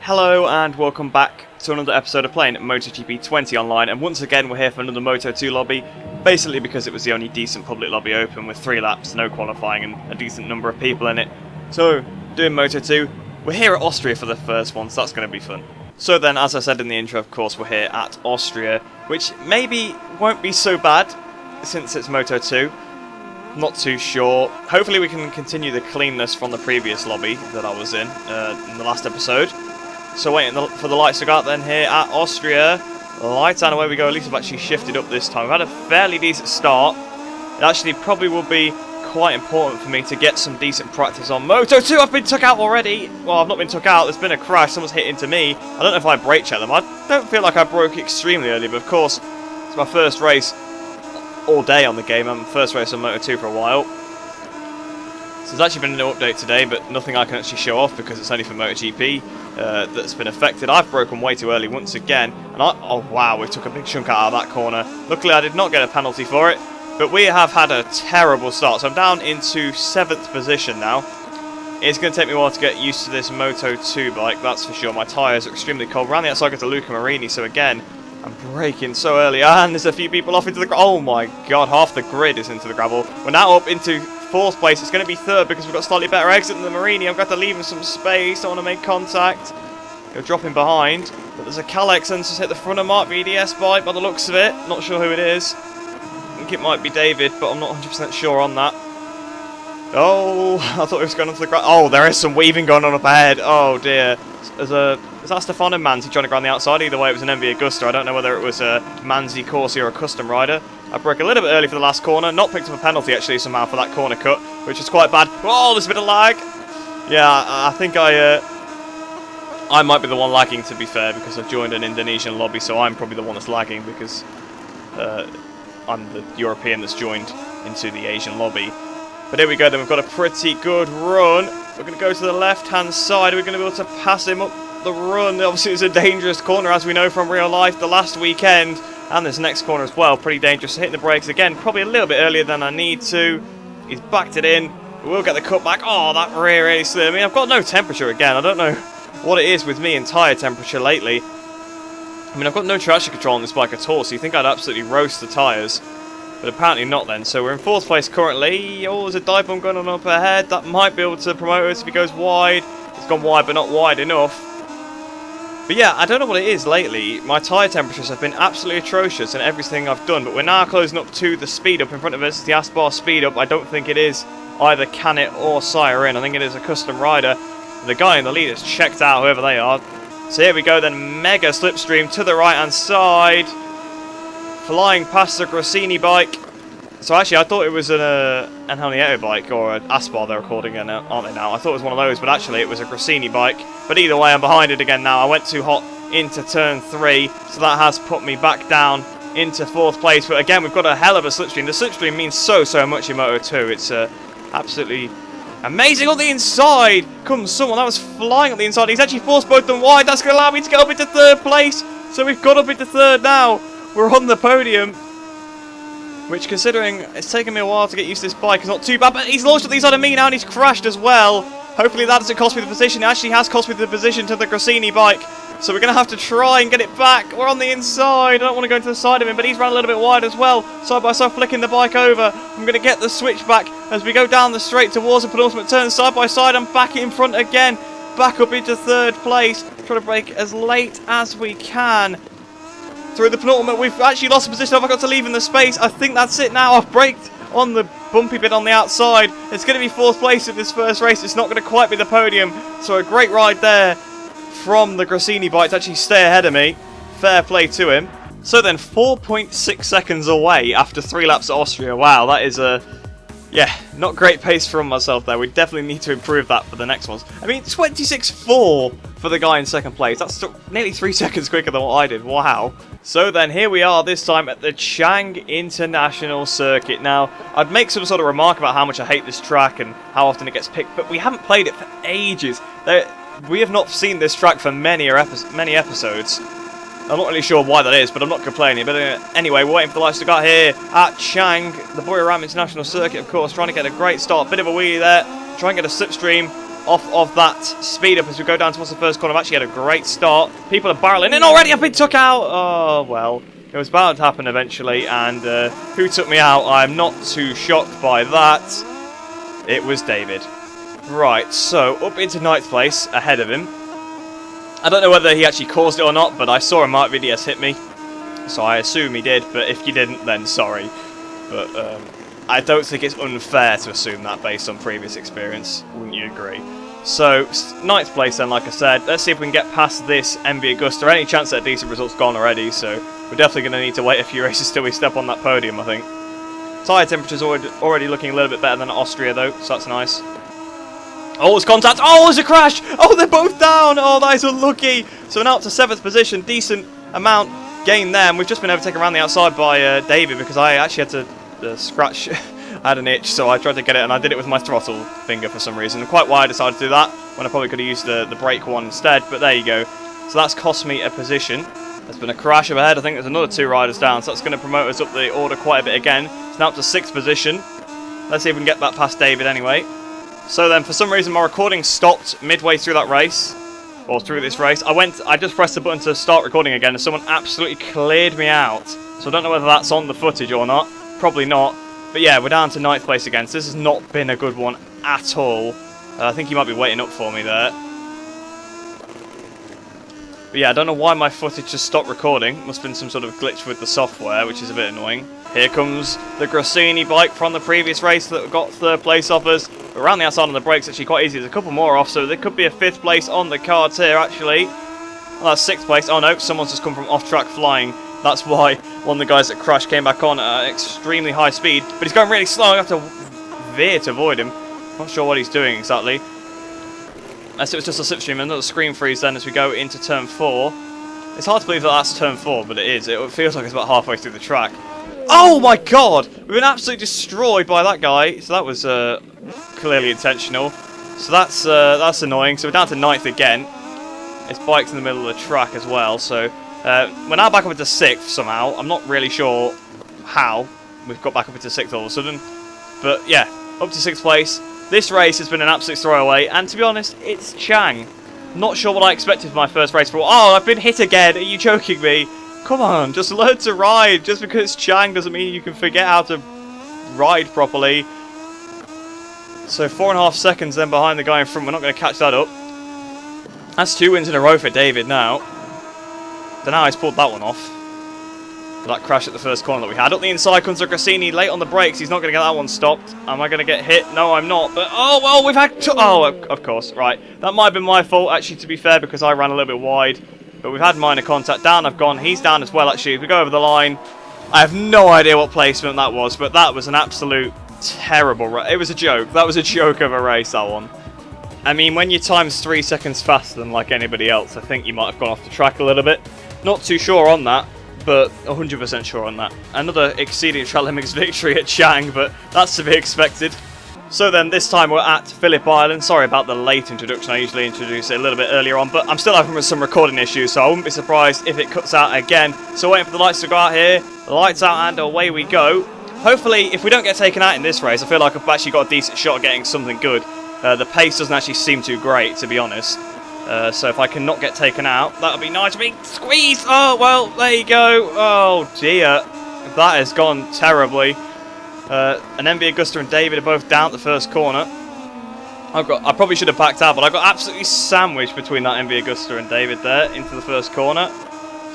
Hello and welcome back to another episode of playing MotoGP 20 online, and once again we're here for another Moto2 lobby, basically because it was the only decent public lobby open with 3 laps, no qualifying and a decent number of people in it. So, doing Moto2, we're here at Austria for the first one, so that's going to be fun. So then, as I said in the intro, of course, we're here at Austria, which maybe won't be so bad since it's Moto2. Not too sure. Hopefully we can continue the cleanness from the previous lobby that I was in the last episode. So waiting for the lights to go out then here at Austria. Lights on, away we go. At least I've actually shifted up this time. We've had a fairly decent start. It actually probably will be quite important for me to get some decent practice on Moto2. I've been took out already. Well, I've not been took out. There's been a crash. Someone's hit into me. I don't know if I brake checked them. I don't feel like I broke extremely early, but of course, it's my first race all day on the game. I'm first race on Moto2 for a while. So there's actually been no update today, but nothing I can actually show off because it's only for MotoGP that's been affected. I've broken way too early once again, and oh wow, we took a big chunk out of that corner. Luckily I did not get a penalty for it, but we have had a terrible start. So I'm down into 7th position now. It's going to take me a while to get used to this Moto2 bike, that's for sure. My tyres are extremely cold. Around the outside I got to Luca Marini, so again, I'm braking so early, and there's a few people off into the gravel. Oh my god, half the grid is into the gravel. We're now up into 4th place. It's going to be 3rd because we've got slightly better exit than the Marini. I've got to leave him some space. I want to make contact. He'll drop him behind. But there's a Calex and just hit the front of Mark VDS bike by the looks of it. Not sure who it is. I think it might be David, but I'm not 100% sure on that. Oh, I thought he was going onto the ground. Oh, there is some weaving going on up ahead. Oh dear. Is that Stefano Manzi trying to go on the outside? Either way, it was an MV Agusta. I don't know whether it was a Manzi Corsi or a custom rider. I broke a little bit early for the last corner. Not picked up a penalty actually somehow for that corner cut, which is quite bad. Oh, there's a bit of lag. Yeah, I think I might be the one lagging, to be fair, because I've joined an Indonesian lobby, so I'm probably the one that's lagging because I'm the European that's joined into the Asian lobby. But here we go then, we've got a pretty good run. We're going to go to the left-hand side. We're going to be able to pass him up the run. Obviously it's a dangerous corner, as we know from real life, the last weekend. And this next corner as well, pretty dangerous. Hitting the brakes again, probably a little bit earlier than I need to. He's backed it in. We'll get the cut back. Oh, that rear ace there. I mean, I've got no temperature again. I don't know what it is with me and tyre temperature lately. I mean, I've got no traction control on this bike at all, so you think I'd absolutely roast the tyres. But apparently not then. So we're in 4th place currently. Oh, there's a dive bomb going on up ahead. That might be able to promote us if he goes wide. It's gone wide, but not wide enough. But yeah, I don't know what it is lately. My tyre temperatures have been absolutely atrocious in everything I've done. But we're now closing up to the speed up in front of us. The Aspar speed up. I don't think it is either Canet or Siren. I think it is a custom rider. The guy in the lead has checked out, whoever they are. So here we go then. Mega slipstream to the right hand side. Flying past the Grassini bike. So actually I thought it was an Angelieto bike, or an Aspar they're recording it, aren't they now? I thought it was one of those, but actually it was a Grassini bike. But either way, I'm behind it again now. I went too hot into turn 3, so that has put me back down into 4th place. But again, we've got a hell of a slipstream. The slipstream means so much in Moto2. It's absolutely amazing. On the inside comes someone that was flying on the inside. He's actually forced both of them wide. That's going to allow me to get up into 3rd place. So we've got up into 3rd now. We're on the podium. Which, considering it's taken me a while to get used to this bike, is not too bad. But he's launched at the inside of me now and he's crashed as well. Hopefully that doesn't cost me the position. It actually has cost me the position to the Grassini bike. So we're going to have to try and get it back. We're on the inside. I don't want to go into the side of him, but he's run a little bit wide as well. Side by side, flicking the bike over. I'm going to get the switch back as we go down the straight towards the penultimate turn. Side by side, I'm back in front again. Back up into 3rd place. Trying to brake as late as we can. Through the penultimate, we've actually lost the position. I've got to leave in the space. I think that's it now. I've braked on the bumpy bit on the outside. It's going to be 4th place in this first race. It's not going to quite be the podium. So a great ride there from the Grassini bike to actually stay ahead of me. Fair play to him. So then 4.6 seconds away after 3 laps at Austria. Wow, that is yeah, not great pace from myself there. We definitely need to improve that for the next ones. I mean, 26.4 for the guy in 2nd place. That's nearly 3 seconds quicker than what I did. Wow. So then here we are this time at the Chang International Circuit. Now, I'd make some sort of remark about how much I hate this track and how often it gets picked, but we haven't played it for ages. We have not seen this track for many episodes. I'm not really sure why that is, but I'm not complaining. But anyway, we're waiting for the lights to go out here at Chang, the Buriram International Circuit, of course, trying to get a great start. Bit of a wheelie there, try and get a slipstream off of that speed up as we go down towards the first corner. I've actually had a great start. People are barreling in already. I've been took out. Oh, well. It was bound to happen eventually. And who took me out? I'm not too shocked by that. It was David. Right, so up into 9th place ahead of him. I don't know whether he actually caused it or not, but I saw a Mark VDS hit me. So I assume he did, but if you didn't, then sorry. But I don't think it's unfair to assume that based on previous experience. Wouldn't you agree? So, 9th place then, like I said. Let's see if we can get past this MV Augusta. Any chance that a decent result's gone already, so we're definitely going to need to wait a few races till we step on that podium, I think. Tyre temperature's already looking a little bit better than Austria, though, so that's nice. Oh, there's contact. Oh, there's a crash. Oh, they're both down. Oh, that is unlucky. So now up to 7th position. Decent amount gained there. And we've just been overtaken around the outside by David because I actually had to scratch. I had an itch, so I tried to get it, and I did it with my throttle finger for some reason. And quite why I decided to do that when I probably could have used the brake one instead. But there you go. So that's cost me a position. There's been a crash up ahead. I think there's another 2 riders down. So that's going to promote us up the order quite a bit again. It's now up to 6th position. Let's see if we can get that past David anyway. So then, for some reason, my recording stopped midway through that race, or through this race. I just pressed the button to start recording again, and someone absolutely cleared me out. So I don't know whether that's on the footage or not. Probably not. But yeah, we're down to 9th place again, so this has not been a good one at all. I think he might be waiting up for me there. But yeah, I don't know why my footage just stopped recording. Must have been some sort of glitch with the software, which is a bit annoying. Here comes the Grassini bike from the previous race that got 3rd place off us. But around the outside on the brakes, actually quite easy. There's a couple more off, so there could be a 5th place on the cards here, actually. Well, that's 6th place. Oh no, someone's just come from off-track flying. That's why one of the guys that crashed came back on at extremely high speed. But he's going really slow. I have to veer to avoid him. Not sure what he's doing exactly. As it was just a slipstream, another screen freeze then as we go into turn 4. It's hard to believe that that's turn 4, but it is. It feels like it's about halfway through the track. Oh my god! We've been absolutely destroyed by that guy. So that was clearly intentional. So that's annoying. So we're down to 9th again. His bike's in the middle of the track as well. So we're now back up into 6th somehow. I'm not really sure how we've got back up into 6th all of a sudden. But yeah, up to 6th place. This race has been an absolute throwaway. And to be honest, it's Chang. Not sure what I expected for my first race. For oh, I've been hit again. Are you joking me? Come on, just learn to ride. Just because it's Chang doesn't mean you can forget how to ride properly. So 4.5 seconds then behind the guy in front. We're not going to catch that up. That's 2 wins in a row for David now. Don't know how he's pulled that one off. That crash at the first corner that we had. Up the inside comes Grassini, late on the brakes. He's not going to get that one stopped. Am I going to get hit? No, I'm not. But oh well, we've had. Oh, of course, right. That might have been my fault, actually, to be fair, because I ran a little bit wide. But we've had minor contact. Down I've gone. He's down as well, actually. If we go over the line, I have no idea what placement that was, but that was an absolute terrible race. It was a joke. That was a joke of a race, that one. I mean, when your time's 3 seconds faster than like anybody else, I think you might have gone off the track a little bit. Not too sure on that, but 100% sure on that. Another exceeding track limits victory at Chang, but that's to be expected. So then, this time we're at Phillip Island. Sorry about the late introduction. I usually introduce it a little bit earlier on, but I'm still having some recording issues, so I wouldn't be surprised if it cuts out again. So waiting for the lights to go out here. The lights out and away we go. Hopefully, if we don't get taken out in this race, I feel like I've actually got a decent shot at getting something good. The pace doesn't actually seem too great, to be honest. So if I can not get taken out, that would be nice. Being squeezed! Oh, well, there you go. Oh, dear. That has gone terribly. And MV Augusta and David are both down at the first corner. I probably should have backed out, but I got absolutely sandwiched between that MV Augusta and David there into the first corner.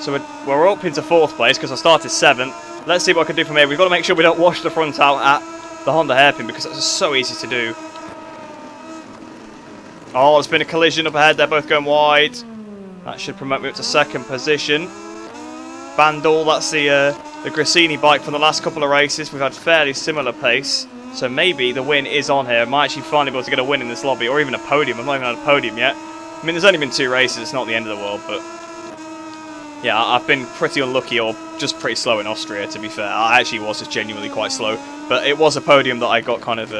So we're up into 4th place because I started 7th. Let's see what I can do from here. We've got to make sure we don't wash the front out at the Honda hairpin because that's just so easy to do. Oh, there's been a collision up ahead. They're both going wide. That should promote me up to 2nd position. Bandal, that's the Grassini bike from the last couple of races. We've had fairly similar pace. So maybe the win is on here. I might actually finally be able to get a win in this lobby, or even a podium. I've not even had a podium yet. I mean, there's only been 2 races. It's not the end of the world, but yeah, I've been pretty unlucky, or just pretty slow in Austria, to be fair. I actually was just genuinely quite slow. But it was a podium that I got kind of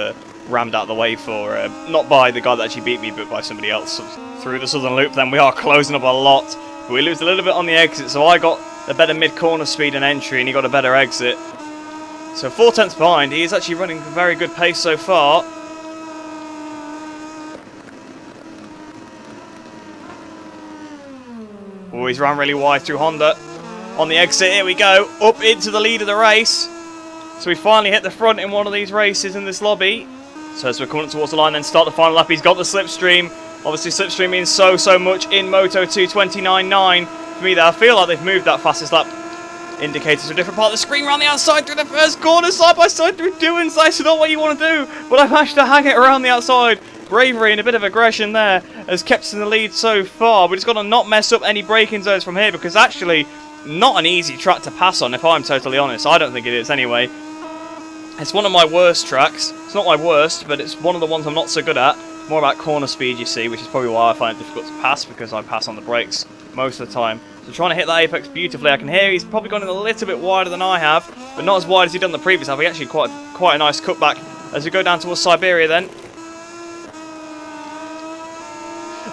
rammed out of the way for. Not by the guy that actually beat me, but by somebody else. So through the southern loop, then we are closing up a lot. We lose a little bit on the exit, so I got a better mid-corner speed and entry, and he got a better exit. So 4 tenths behind. He is actually running a very good pace so far. Oh, he's ran really wide through Honda. On the exit, here we go. Up into the lead of the race. So we finally hit the front in one of these races in this lobby. So as we're coming up towards the line, then start the final lap, he's got the slipstream. Obviously, slipstream means so much in Moto2 29.9. For me, there, I feel like they've moved that fastest lap indicators to a different part of the screen around the outside through the first corner, side by side through doing. That's not what you want to do, but I've managed to hang it around the outside. Bravery and a bit of aggression there has kept us in the lead so far. We just got to not mess up any braking zones from here, because actually, not an easy track to pass on, if I'm totally honest. I don't think it is anyway. It's one of my worst tracks. It's not my worst, but it's one of the ones I'm not so good at. More about corner speed, you see, which is probably why I find it difficult to pass, because I pass on the brakes most of the time. So trying to hit that apex beautifully. I can hear he's probably gone in a little bit wider than I have, but not as wide as he'd done the previous lap. He actually quite a nice cutback as we go down towards Siberia then.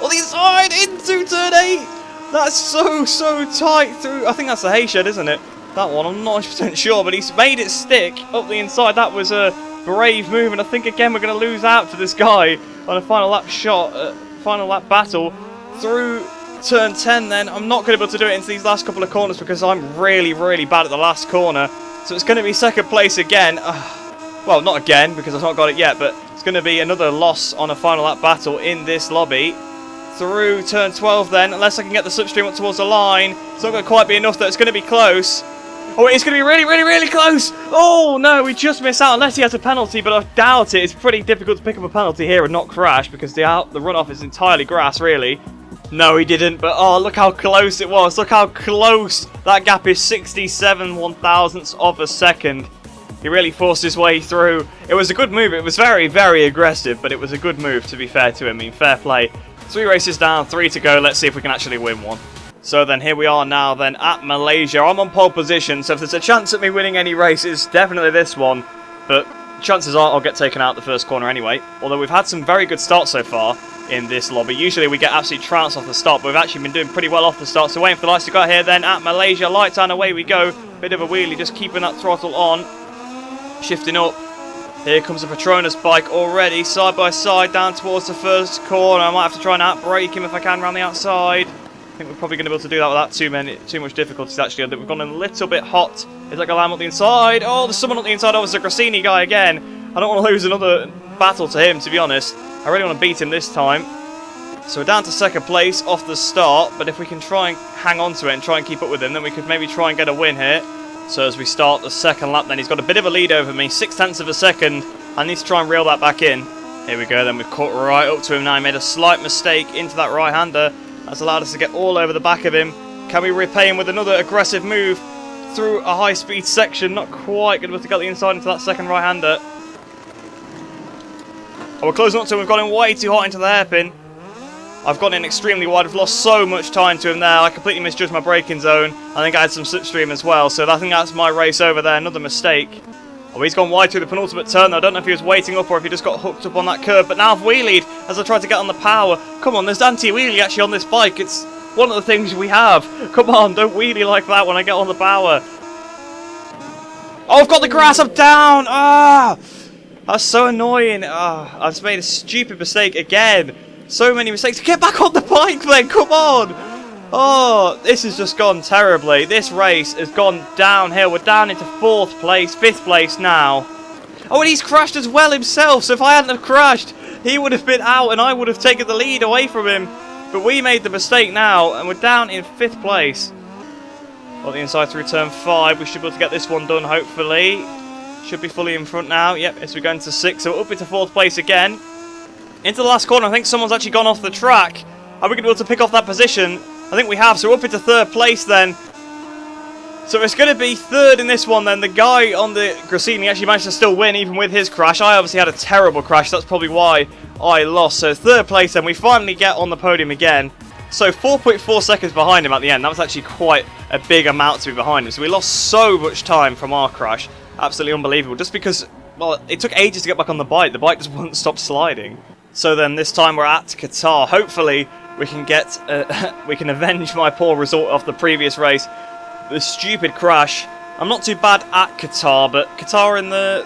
On the inside into turn 8! That's so tight through. I think that's the Hayshed, isn't it? That one, I'm not 100% sure, but he's made it stick up the inside. That was a brave move, and I think again we're going to lose out to this guy on a final lap shot, final lap battle through turn 10 then. I'm not going to be able to do it into these last couple of corners because I'm really bad at the last corner. So it's going to be second place again. Well, not again because I've not got it yet, but it's going to be another loss on a final lap battle in this lobby. Through turn 12 then, unless I can get the slipstream up towards the line. It's not going to quite be enough though, it's going to be close. Oh, it's going to be really close! Oh no, we just missed out unless he has a penalty, but I doubt it. It's pretty difficult to pick up a penalty here and not crash because the runoff is entirely grass, really. No, he didn't, but oh, look how close it was. Look how close. That gap is 67 1,000ths of a second. He really forced his way through. It was a good move. It was very aggressive, but it was a good move, to be fair to him. I mean, fair play. 3 races down, 3 to go. Let's see if we can actually win one. So then here we are now then at Malaysia. I'm on pole position, so if there's a chance at me winning any race, it's definitely this one. But chances are I'll get taken out the first corner anyway. Although we've had some very good starts so far in this lobby. Usually we get absolutely trounced off the start, but we've actually been doing pretty well off the start. So waiting for the lights to go out here then at Malaysia. Lights on, away we go. Bit of a wheelie, just keeping that throttle on. Shifting up. Here comes a Petronas bike already, side by side down towards the first corner. I might have to try and outbrake him if I can around the outside. I think we're probably going to be able to do that without too much difficulties actually. I think we've gone a little bit hot. Is that going to land up the inside? Oh, there's someone up the inside. Oh, it's the Grassini guy again. I don't want to lose another battle to him, to be honest. I really want to beat him this time. So we're down to second place off the start, but if we can try and hang on to it and try and keep up with him, then we could maybe try and get a win here. So as we start the second lap then, he's got a bit of a lead over me, 0.6 of a second. I need to try and reel that back in. Here we go then, we've caught right up to him now. He made a slight mistake into that right-hander. That's allowed us to get all over the back of him. Can we repay him with another aggressive move through a high-speed section? Not quite going to be able to get the inside into that second right-hander. Oh, we're closing up to him. We've got him way too hot into the hairpin. I've gotten in extremely wide. I've lost so much time to him there. I completely misjudged my braking zone. I think I had some slipstream as well, so I think that's my race over there. Another mistake. Oh, he's gone wide through the penultimate turn. I don't know if he was waiting up or if he just got hooked up on that curve, but now I've wheelied as I tried to get on the power. Come on, there's anti-wheelie actually on this bike. It's one of the things we have. Come on, don't wheelie like that when I get on the power. Oh, I've got the grass. I'm down. Ah, that's so annoying. Ah, I've just made a stupid mistake again. So many mistakes. Get back on the bike then, come on! Oh, this has just gone terribly. This race has gone downhill. We're down into 4th place, 5th place now. Oh, and he's crashed as well himself, so if I hadn't have crashed, he would have been out and I would have taken the lead away from him. But we made the mistake now, and we're down in 5th place. On the inside through turn 5, we should be able to get this one done, hopefully. Should be fully in front now. Yep, as we go into 6th, so we're up into 4th place again. Into the last corner, I think someone's actually gone off the track. Are we going to be able to pick off that position? I think we have, so we're up into 3rd place then. So it's going to be 3rd in this one then. The guy on the Grassini actually managed to still win even with his crash. I obviously had a terrible crash, that's probably why I lost. So 3rd place then, we finally get on the podium again. So 4.4 seconds behind him at the end. That was actually quite a big amount to be behind him. So we lost so much time from our crash. Absolutely unbelievable. Just because, well, it took ages to get back on the bike. The bike just wouldn't stop sliding. So then this time we're at Qatar. Hopefully we can get, we can avenge my poor result of the previous race. The stupid crash. I'm not too bad at Qatar, but Qatar in the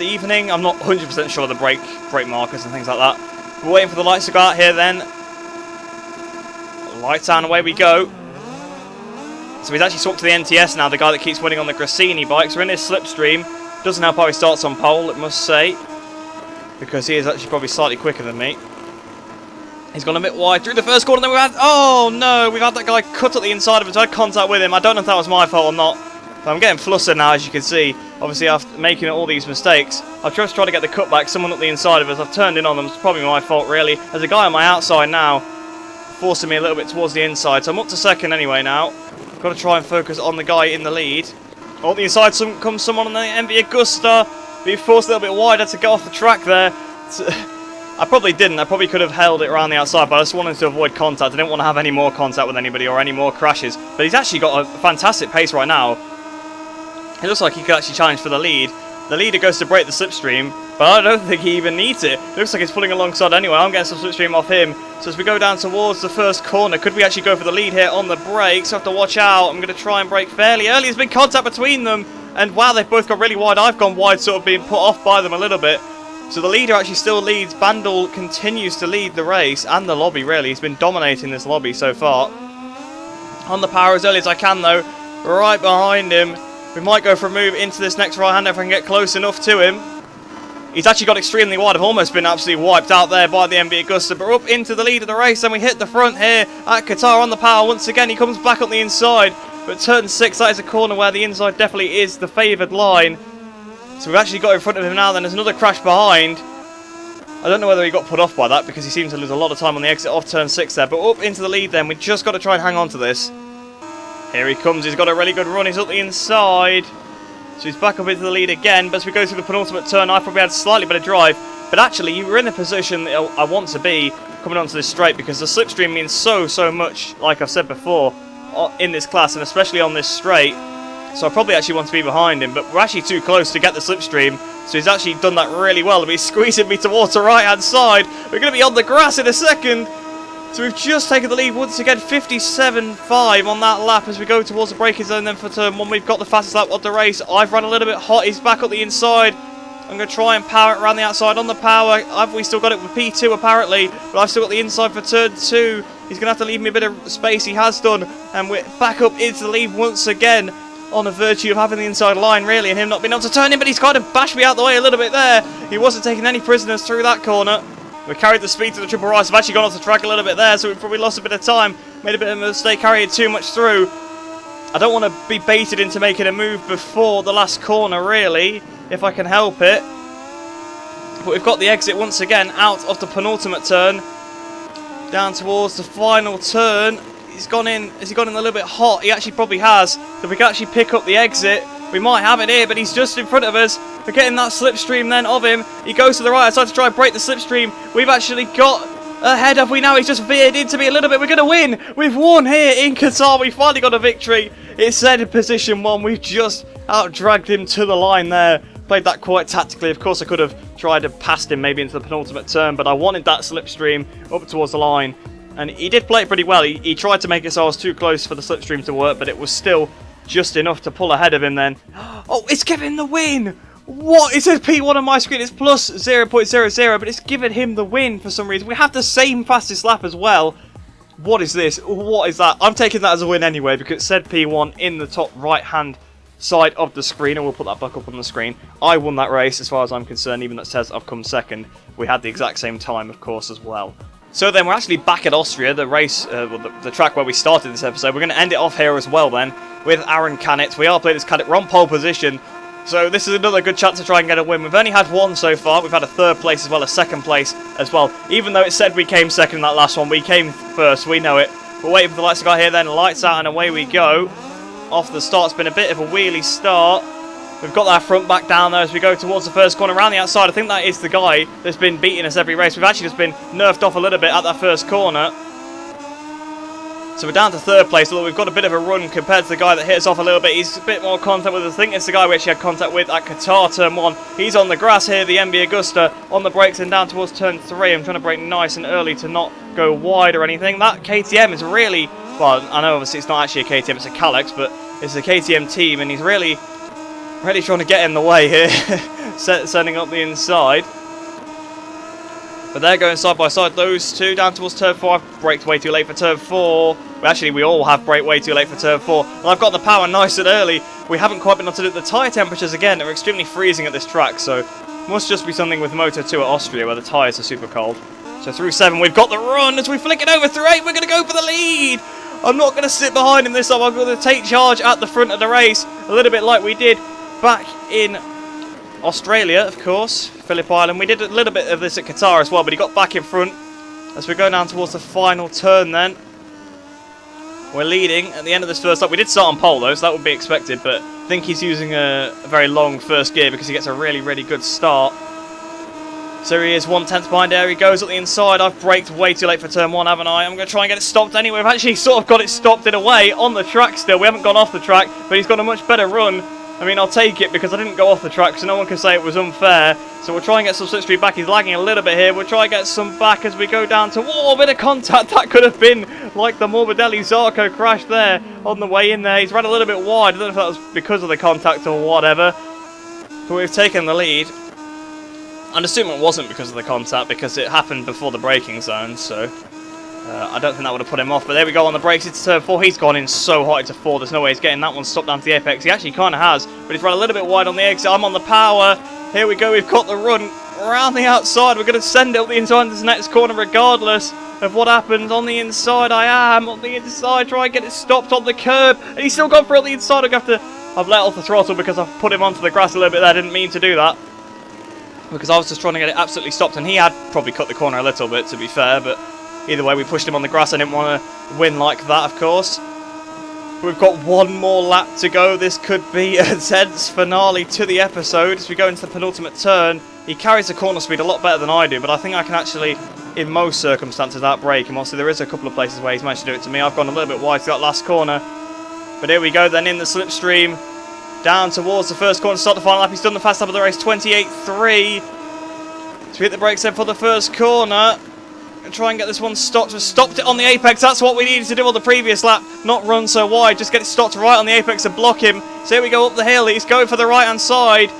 evening, I'm not 100% sure of the brake markers and things like that. We're waiting for the lights to go out here then. Lights on, away we go. So he's actually swapped to the NTS now, the guy that keeps winning on the Grassini bikes. We're in his slipstream. Doesn't help how he starts on pole, it must say, because he is actually probably slightly quicker than me. He's gone a bit wide through the first corner, then we've had... Oh, no! We've had that guy cut at the inside of us. I had contact with him. I don't know if that was my fault or not. But I'm getting flustered now, as you can see. Obviously, after making all these mistakes, I've just tried to get the cutback. Someone at the inside of us. I've turned in on them. It's probably my fault, really. There's a guy on my outside now, forcing me a little bit towards the inside. So I'm up to second anyway now. Got to try and focus on the guy in the lead. Oh, on the inside comes someone on the MV Agusta. Being forced a little bit wider to get off the track there. I probably didn't. I probably could have held it around the outside, but I just wanted to avoid contact. I didn't want to have any more contact with anybody or any more crashes. But he's actually got a fantastic pace right now. It looks like he could actually challenge for the lead. The leader goes to break the slipstream, but I don't think he even needs it. It looks like he's pulling alongside anyway. I'm getting some slipstream off him. So as we go down towards the first corner, could we actually go for the lead here on the brakes? I have to watch out. I'm going to try and brake fairly early. There's been contact between them. And wow, they've both got really wide. I've gone wide, sort of being put off by them a little bit. So the leader actually still leads. Bandel continues to lead the race and the lobby, really. He's been dominating this lobby so far. On the power as early as I can, though. Right behind him. We might go for a move into this next right-hander if I can get close enough to him. He's actually got extremely wide. I've almost been absolutely wiped out there by the MV Agusta. But we're up into the lead of the race, and we hit the front here at Qatar on the power. Once again, he comes back on the inside. But turn 6, that is a corner where the inside definitely is the favoured line. So we've actually got in front of him now. Then there's another crash behind. I don't know whether he got put off by that because he seems to lose a lot of time on the exit off turn 6 there. But up into the lead then. We've just got to try and hang on to this. Here he comes. He's got a really good run. He's up the inside. So he's back up into the lead again. But as we go through the penultimate turn, I probably had slightly better drive. But actually, you were in the position that I want to be coming onto this straight because the slipstream means so much, like I've said before, in this class and especially on this straight. So I probably actually want to be behind him, but we're actually too close to get the slipstream. So he's actually done that really well. He's squeezing me towards the right-hand side. We're going to be on the grass in a second. So we've just taken the lead once again, 57.5 on that lap as we go towards the braking zone then for turn 1. We've got the fastest lap of the race. I've run a little bit hot. He's back up the inside. I'm going to try and power it around the outside on the power. We still got it with P2 apparently, but I've still got the inside for turn 2. He's going to have to leave me a bit of space. He has done. And we're back up into the lead once again on a virtue of having the inside line, really, and him not being able to turn in, but he's kind of bashed me out the way a little bit there. He wasn't taking any prisoners through that corner. We carried the speed to the triple rise. I've actually gone off the track a little bit there, so we've probably lost a bit of time. Made a bit of a mistake, carrying too much through. I don't want to be baited into making a move before the last corner, really, if I can help it. But we've got the exit once again out of the penultimate turn. Down towards the final turn. He's gone in. Has he gone in a little bit hot? He actually probably has. So we can actually pick up the exit. We might have it here, but he's just in front of us. We're getting that slipstream then of him. He goes to the right side to try and break the slipstream. We've actually got ahead of we now. He's just veered into me a little bit. We're going to win. We've won here in Qatar. We finally got a victory. It said in position 1. We've just out-dragged him to the line there. Played that quite tactically. Of course, I could have tried to pass him maybe into the penultimate turn, but I wanted that slipstream up towards the line. And he did play it pretty well. He tried to make it so I was too close for the slipstream to work, but it was still just enough to pull ahead of him then. Oh, it's giving the win! What? It says P1 on my screen. It's plus 0.00, but it's given him the win for some reason. We have the same fastest lap as well. What is this? What is that? I'm taking that as a win anyway, because it said P1 in the top right-hand side of the screen, and we'll put that back up on the screen. I won that race as far as I'm concerned, even though it says I've come second. We had the exact same time, of course, as well. So then we're actually back at Austria, the race, the track where we started this episode. We're going to end it off here as well then, with Aaron Canet. We are playing as Canet. We're on pole position, so this is another good chance to try and get a win. We've only had one so far. We've had a third place as well as second place as well. Even though it said we came second in that last one, we came first, we know it. We're waiting for the lights to go here then, lights out and away we go. Off the start, it's been a bit of a wheelie start. We've got that front back down there as we go towards the first corner around the outside. I think that is the guy that's been beating us every race. We've actually just been nerfed off a little bit at that first corner. So we're down to third place, although we've got a bit of a run compared to the guy that hit us off a little bit. He's a bit more contact with us. I think it's the guy we actually had contact with at Qatar turn 1. He's on the grass here, the MV Agusta, on the brakes and down towards turn 3. I'm trying to brake nice and early to not go wide or anything. That KTM is really, well, I know obviously it's not actually a KTM, it's a Kalex, but it's a KTM team, and he's really trying to get in the way here, setting up the inside. But they're going side by side, those two, down towards turn 4. I've braked way too late for turn 4. Well, actually, we all have braked way too late for turn 4. And I've got the power nice and early. We haven't quite been able to do it. The tyre temperatures, again, are extremely freezing at this track. So, must just be something with Moto2 at Austria where the tyres are super cold. So, through 7, we've got the run. As we flick it over through 8, we're going to go for the lead. I'm not going to sit behind him this time. I'm going to take charge at the front of the race. A little bit like we did back in Australia, of course, Phillip Island. We did a little bit of this at Qatar as well, but he got back in front as we go down towards the final turn then. We're leading at the end of this first lap. We did start on pole though, so that would be expected, but I think he's using a very long first gear because he gets a really, really good start. So he is 1/10 behind there. He goes up the inside. I've braked way too late for turn 1, haven't I? I'm going to try and get it stopped anyway. We've actually sort of got it stopped in a way on the track still. We haven't gone off the track, but he's got a much better run. I mean, I'll take it because I didn't go off the track, so no one can say it was unfair. So we'll try and get some slipstream back. He's lagging a little bit here. We'll try and get some back as we go down to... Whoa, a bit of contact. That could have been like the Morbidelli-Zarco crash there on the way in there. He's ran a little bit wide. I don't know if that was because of the contact or whatever. But we've taken the lead. I'm assuming it wasn't because of the contact because it happened before the braking zone, so... I don't think that would have put him off, but there we go on the brakes. It's turn 4. He's gone in so hot into 4. There's no way he's getting that one stopped down to the apex. He actually kind of has, but he's run a little bit wide on the exit. I'm on the power. Here we go. We've got the run around the outside. We're going to send it up the inside of this next corner regardless of what happens. On the inside, I am on the inside. Try and get it stopped on the curb, and he's still gone for it on the inside. I've let off the throttle because I've put him onto the grass a little bit there. I didn't mean to do that because I was just trying to get it absolutely stopped, and he had probably cut the corner a little bit, to be fair, but either way, we pushed him on the grass. I didn't want to win like that, of course. We've got one more lap to go. This could be a tense finale to the episode. As we go into the penultimate turn, he carries the corner speed a lot better than I do, but I think I can actually, in most circumstances, outbrake him. Obviously, there is a couple of places where he's managed to do it to me. I've gone a little bit wide to that last corner. But here we go then in the slipstream. Down towards the first corner to start the final lap. He's done the fast lap of the race, 28.3. So we hit the brakes then for the first corner. And try and get this one stopped. Just stopped it on the apex. That's what we needed to do on the previous lap. Not run so wide. Just get it stopped right on the apex and block him. So here we go up the hill. He's going for the right hand side.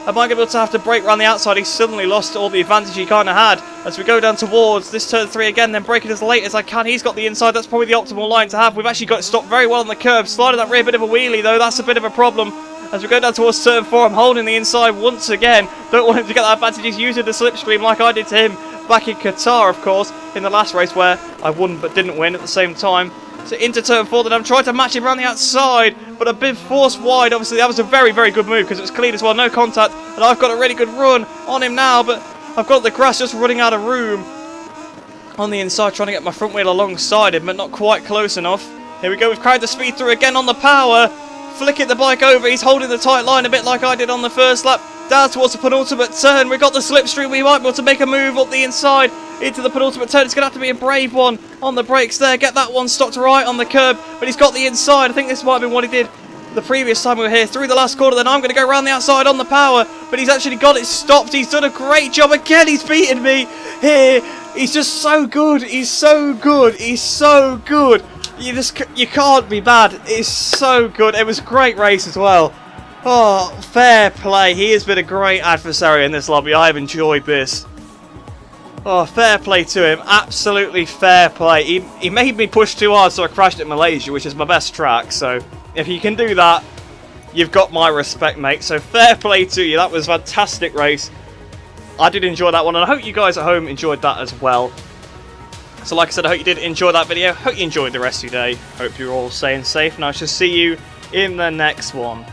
Am I going to be able to have to brake around the outside? He's suddenly lost all the advantage he kind of had. As we go down towards this turn 3 again, then brake it as late as I can. He's got the inside. That's probably the optimal line to have. We've actually got it stopped very well on the curb. Slided that rear bit of a wheelie though. That's a bit of a problem. As we go down towards turn 4, I'm holding the inside once again. Don't want him to get that advantage. He's using the slipstream like I did to him back in Qatar, of course, in the last race where I won but didn't win at the same time. So into turn 4, then I'm trying to match him around the outside, but a bit forced wide. Obviously, that was a very, very good move because it was clean as well, no contact. And I've got a really good run on him now, but I've got the grass just running out of room on the inside, trying to get my front wheel alongside him, but not quite close enough. Here we go, we've carried the speed through again on the power. Flicking the bike over, he's holding the tight line a bit like I did on the first lap. Down towards the penultimate turn, we've got the slipstream, we might be able to make a move up the inside into the penultimate turn. It's going to have to be a brave one on the brakes there, get that one stopped right on the curb, but he's got the inside. I think this might have been what he did the previous time we were here, through the last corner. Then I'm going to go around the outside on the power, but he's actually got it stopped. He's done a great job again. He's beaten me here. He's just so good. He's so good. He's so good. You can't be bad. It's so good. It was a great race as well. Oh, fair play. He has been a great adversary in this lobby. I've enjoyed this. Oh, fair play to him. Absolutely fair play. He made me push too hard, so I crashed at Malaysia, which is my best track. So if you can do that, you've got my respect, mate. So fair play to you. That was a fantastic race. I did enjoy that one, and I hope you guys at home enjoyed that as well. So like I said, I hope you did enjoy that video. Hope you enjoyed the rest of your day. Hope you're all staying safe, and I shall see you in the next one.